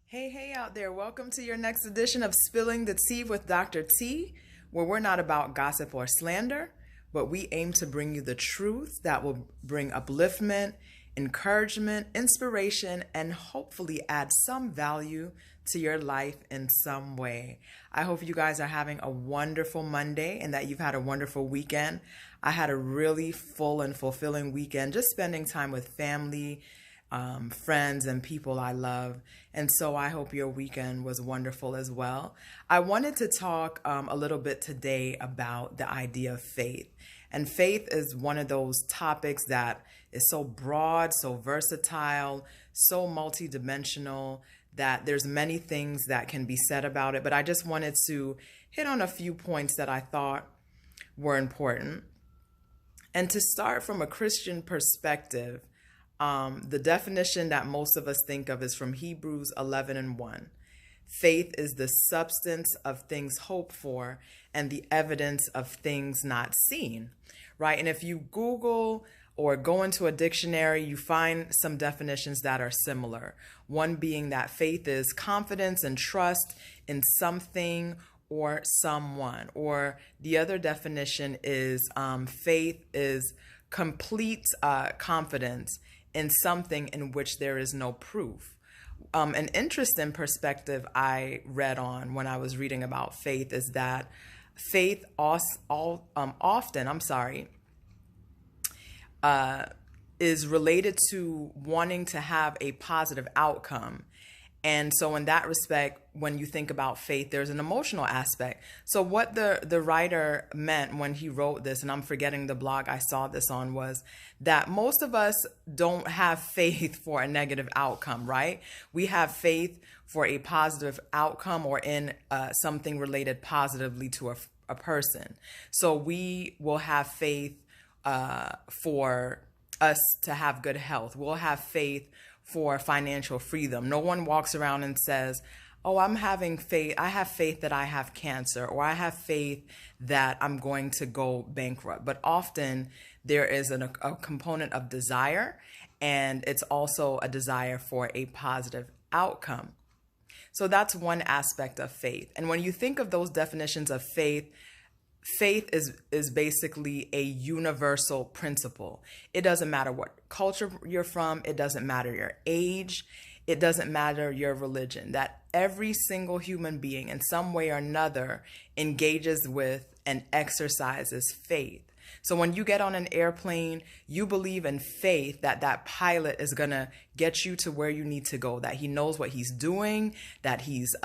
Hey out there. Welcome to your next edition of Spilling the Tea with Dr. T, where we're not about gossip or slander, but we aim to bring you the truth that will bring upliftment, encouragement, inspiration, and hopefully add some value to your life in some way. I hope you guys are having a wonderful Monday and that you've had a wonderful weekend. I had a really full and fulfilling weekend, just spending time with family, friends and people I love. And so I hope your weekend was wonderful as well. I wanted to talk a little bit today about the idea of faith. And faith is one of those topics that is so broad, so versatile, so multidimensional that there's many things that can be said about it. But I just wanted to hit on a few points that I thought were important. And to start from a Christian perspective, the definition that most of us think of is from Hebrews 11:1. Faith is the substance of things hoped for and the evidence of things not seen, right? And if you Google or go into a dictionary, you find some definitions that are similar. One being that faith is confidence and trust in something or someone. Or the other definition is faith is complete confidence in something in which there is no proof. An interesting perspective I read on when I was reading about faith is that faith often, is related to wanting to have a positive outcome. And so in that respect, when you think about faith, there's an emotional aspect. So what the writer meant when he wrote this, and I'm forgetting the blog I saw this on, was that most of us don't have faith for a negative outcome, right? We have faith for a positive outcome or in something related positively to a person. So we will have faith for us to have good health. We'll have faith for financial freedom. No one walks around and says, oh, I'm having faith. I have faith that I have cancer, or I have faith that I'm going to go bankrupt. But often there is a component of desire, and it's also a desire for a positive outcome. So that's one aspect of faith. And when you think of those definitions of faith, faith is basically a universal principle. It doesn't matter what culture you're from. It doesn't matter your age. It doesn't matter your religion. That every single human being in some way or another engages with and exercises faith. So when you get on an airplane, you believe in faith that that pilot is going to get you to where you need to go, that he knows what he's doing, that he's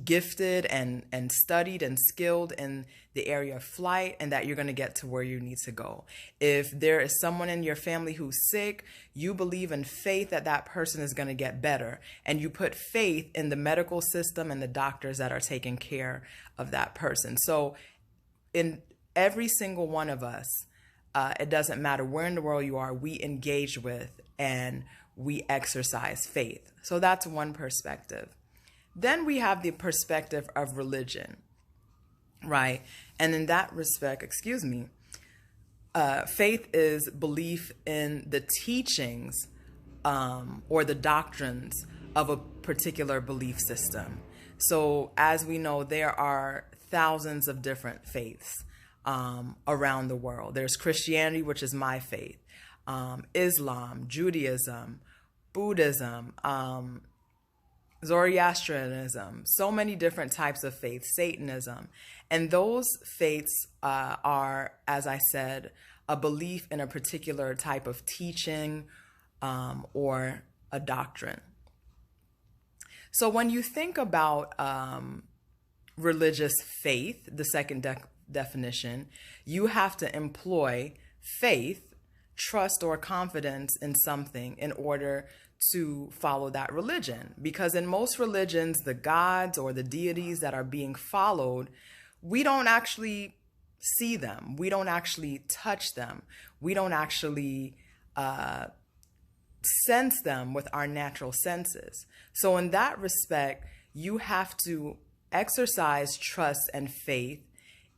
gifted and studied and skilled in the area of flight, and that you're going to get to where you need to go. If there is someone in your family who's sick, you believe in faith that that person is going to get better, and you put faith in the medical system and the doctors that are taking care of that person. So in every single one of us, it doesn't matter where in the world you are, we engage with and we exercise faith. So that's one perspective. Then we have the perspective of religion, right? And in that respect, faith is belief in the teachings or the doctrines of a particular belief system. So as we know, there are thousands of different faiths around the world. There's Christianity, which is my faith, Islam, Judaism, Buddhism, Zoroastrianism, so many different types of faith, Satanism. And those faiths are, as I said, a belief in a particular type of teaching or a doctrine. So when you think about religious faith, the second definition, you have to employ faith, trust, or confidence in something in order to follow that religion. Because in most religions, the gods or the deities that are being followed, we don't actually see them. We don't actually touch them. We don't actually sense them with our natural senses. So in that respect, you have to exercise trust and faith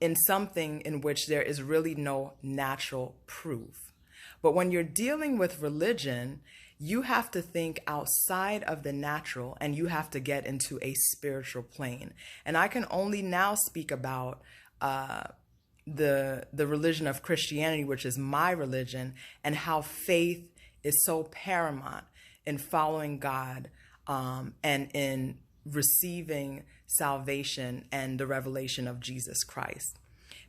in something in which there is really no natural proof. But when you're dealing with religion, you have to think outside of the natural and you have to get into a spiritual plane. And I can only now speak about the religion of Christianity, which is my religion, and how faith is so paramount in following God, and in receiving salvation and the revelation of Jesus Christ.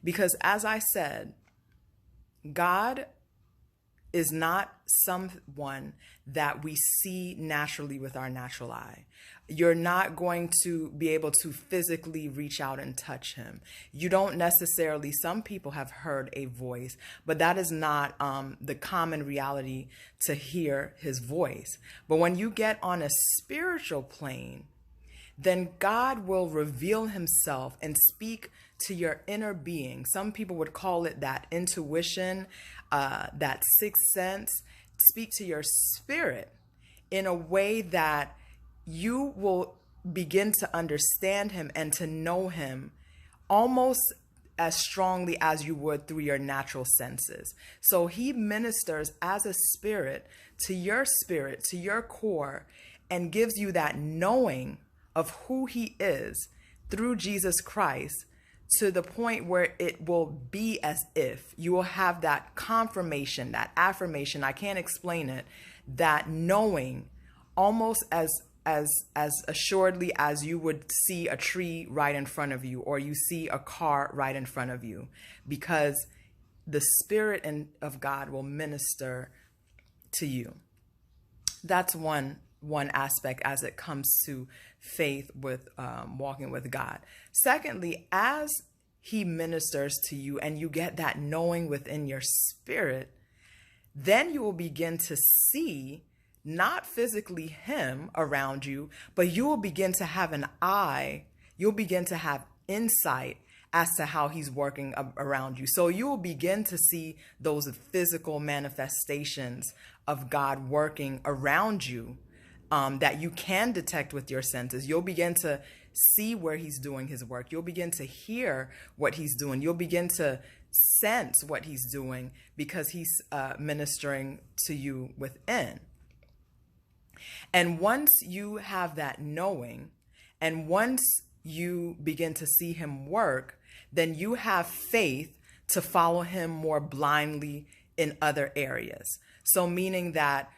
Because as I said, God is not someone that we see naturally with our natural eye. You're not going to be able to physically reach out and touch him. You don't necessarily, some people have heard a voice, but that is not the common reality to hear his voice. But when you get on a spiritual plane, then God will reveal himself and speak to your inner being. Some people would call it that intuition, that sixth sense. Speak to your spirit in a way that you will begin to understand him and to know him almost as strongly as you would through your natural senses. So he ministers as a spirit, to your core, and gives you that knowing of who he is through Jesus Christ, to the point where it will be as if you will have that confirmation, that affirmation, I can't explain it, that knowing almost as assuredly as you would see a tree right in front of you, or you see a car right in front of you, because the Spirit of God will minister to you. That's one aspect as it comes to faith with walking with God. Secondly, as he ministers to you and you get that knowing within your spirit, then you will begin to see not physically him around you, but you will begin to have an eye. You'll begin to have insight as to how he's working around you. So you will begin to see those physical manifestations of God working around you, that you can detect with your senses. You'll begin to see where he's doing his work. You'll begin to hear what he's doing. You'll begin to sense what he's doing because he's ministering to you within. And once you have that knowing, and once you begin to see him work, then you have faith to follow him more blindly in other areas. So meaning that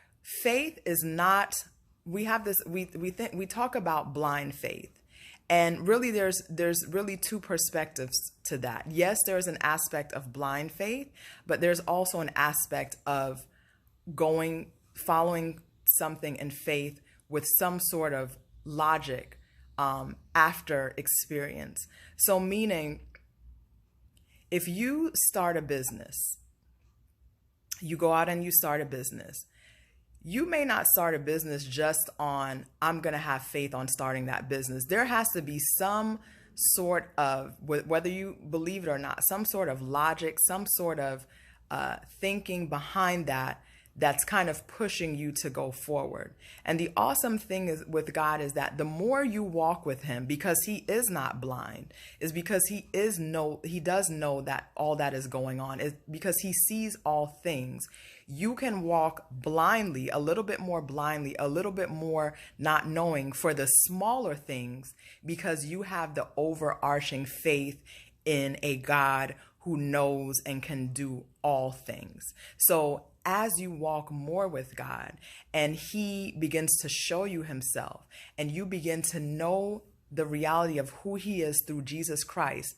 faith is not, we have this, we talk about blind faith. And really there's really two perspectives to that. Yes, there's an aspect of blind faith, but there's also an aspect of following something in faith with some sort of logic after experience. So meaning, if you start a business, you go out and you start a business, you may not start a business just on, I'm going to have faith on starting that business. There has to be some sort of, whether you believe it or not, some sort of logic, some sort of thinking behind that's kind of pushing you to go forward. And the awesome thing is with God is that the more you walk with him, because he is not blind, is because he does know that all that is going on, is because he sees all things. You can walk blindly, a little bit more blindly, a little bit more not knowing for the smaller things, because you have the overarching faith in a God who knows and can do all things. So as you walk more with God and he begins to show you himself, and you begin to know the reality of who he is through Jesus Christ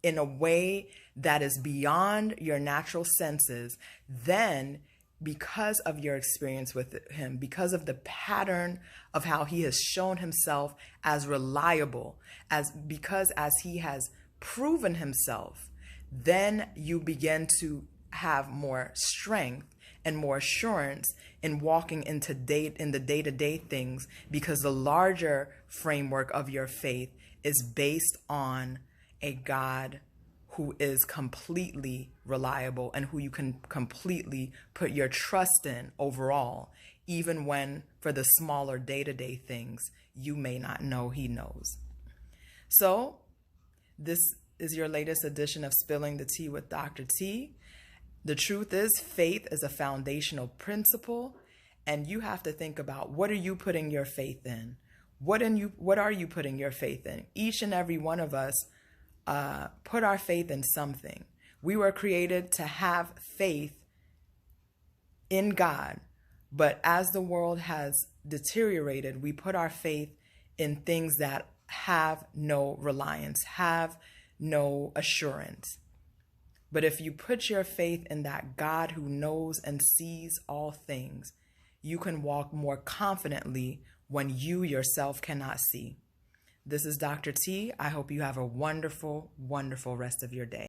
in a way that is beyond your natural senses, then because of your experience with him, because of the pattern of how he has shown himself as reliable, because as he has proven himself, then you begin to have more strength and more assurance in walking in the day-to-day things, because the larger framework of your faith is based on a God who is completely reliable and who you can completely put your trust in overall, even when for the smaller day-to-day things you may not know he knows. So this is your latest edition of Spilling the Tea with Dr. T. The truth is, faith is a foundational principle, And you have to think about, what are you putting your faith in? What are you putting your faith in? Each and every one of us put our faith in something. We were created to have faith in God. But as the world has deteriorated, we put our faith in things that have no reliance, have no assurance. But if you put your faith in that God who knows and sees all things, you can walk more confidently when you yourself cannot see. This is Dr. T. I hope you have a wonderful, wonderful rest of your day.